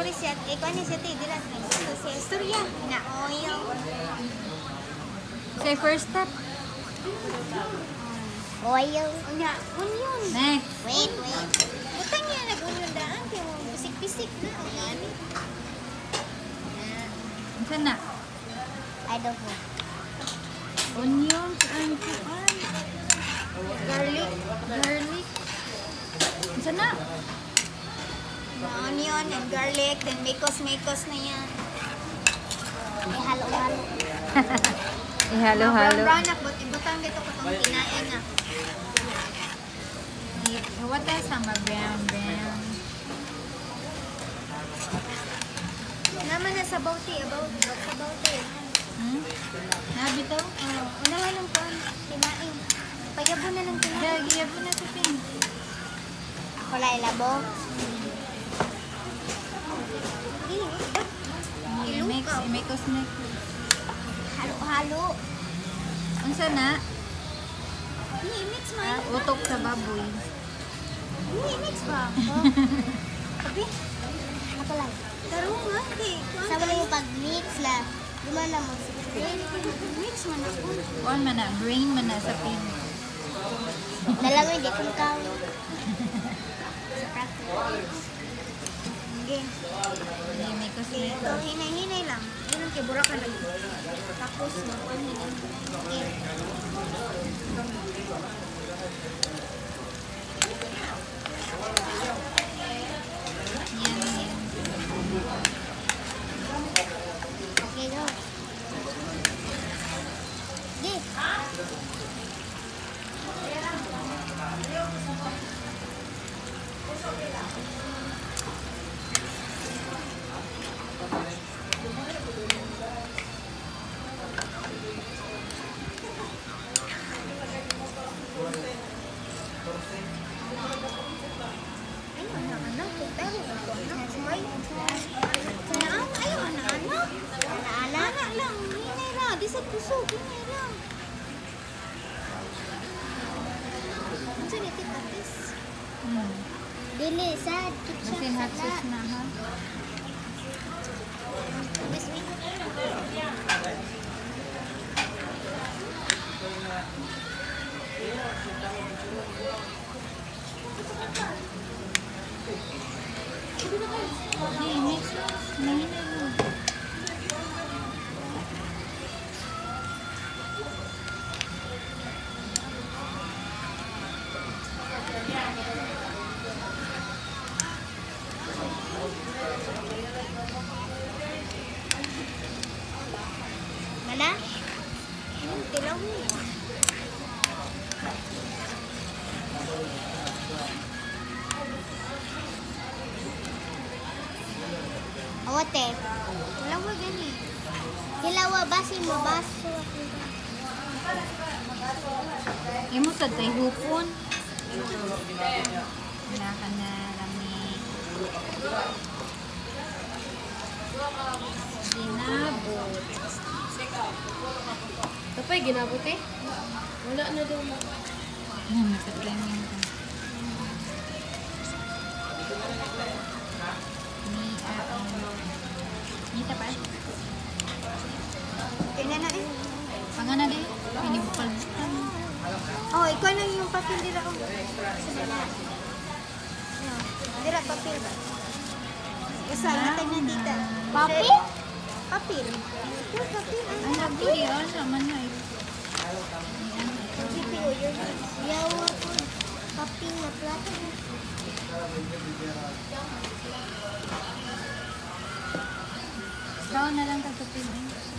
Sorry siya. Kuan ni siya ti dila sa istorya na oil. Say first step. Oil. Unya, onion. Next. Wait. Butang niya nag-onion daan kaya mo pisik-pisik na ngani. Unsa na? I don't know. Onion, ang kuan. Garlic. Unsa na? Onion and garlic, then makos na yan. Ihalo-halo. Ihalo-halo. Brown na, but ibutang dito ko itong kinain na. What else sama brown? Naman na sabaw ti, sabaw ti. Nabi to? Unahan lang ko, kinain. Pagyabo na lang kinain. Giyabo na sa pin. Ako lang ilabo. I-mix na. Halo-halo. Unsa na? I-mix man. Utok sa baboy. I-mix ba? Abi? Ako lang. Taro nga, di. Sama lang yung pag-mix lang. Gumana mo. Mix man ako. On man na, brain man na sa pin. Dalawa hindi kong kawo. Sa practice. Okay. I-mix Ito, hinay-hinay lang. Yun ang kibura ka lang. Tapos, okay. Yan. Okay, go. Okay. Puso, ganyan lang. Ano ni Tipatis? Dili, sad. Basin hot sauce na ha. Miss me? I-mix na. Nahinay mo. Mana? Tilaw mo. Awate. Tilaw gani. Tilaw basin mo baso. Imo sa tay hupon. Wala ka na lami. Ginabot. Tapay ginabot eh. Wala na daw mo. Sa training ka. Nita pa? Kaya na eh. Panga na din. Pinibukal. Oh, ikaw lang yung papel dira ko. Dira papel ba? Isa natin na dita. Papel? Papel. Papel. Ang nagpo diyan naman na ito. GPO, your yawa po. Papel na plato. Ikaw na lang kagupin eh.